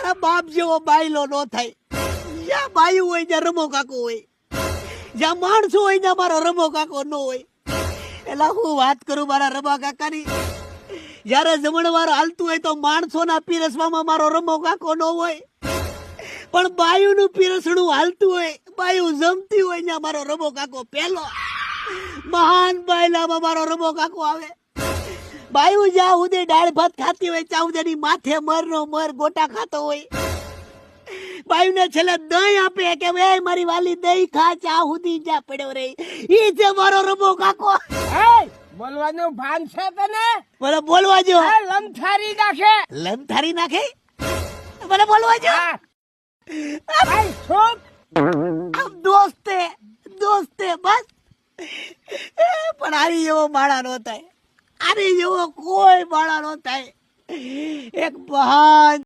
તારા બાપ જેવો બાયલો નો થાય. જ્યાં બાયું હોય ત્યાં રમો કાકો હોય, જ્યાં માણસો હોય ત્યાં મારો રમો કાકો ન હોય. એટલે હું વાત કરું મારા રમા કાકાની. જયારે જમણવાર હાલતું હોય તો માણસોના પીરસવામાં મારો રમો કાકો ન હોય, પણ બાયુનું પીરસણું હાલતું હોય, બાયું જમતી હોય ત્યાં મારો રમો કાકો પહેલો. મહાન બાયલામાં મારો રમો કાકો આવે. બાયું જ્યાં સુધી દાળ ભાત ખાતી હોય ત્યાં સુધી માથે મરનો મર ગોટા ખાતો હોય. બાયુને છેલ્લે દહીં આપે કે ભાઈ મારી વાલી દહીં ખા, ચા સુધી જ્યાં પડ્યો રે. ઈ છે મારો રમો કાકો. બોલવાનું ભાન છે તને? મને બોલવા જો. લમથારી નાખે. લમથારી નાખે? મને બોલવા જો. દોસ્તે દોસ્તે બસ. પણ આની જેવો માળા નો થાય, આની જેવો કોઈ માળા નો થાય. એક મહાન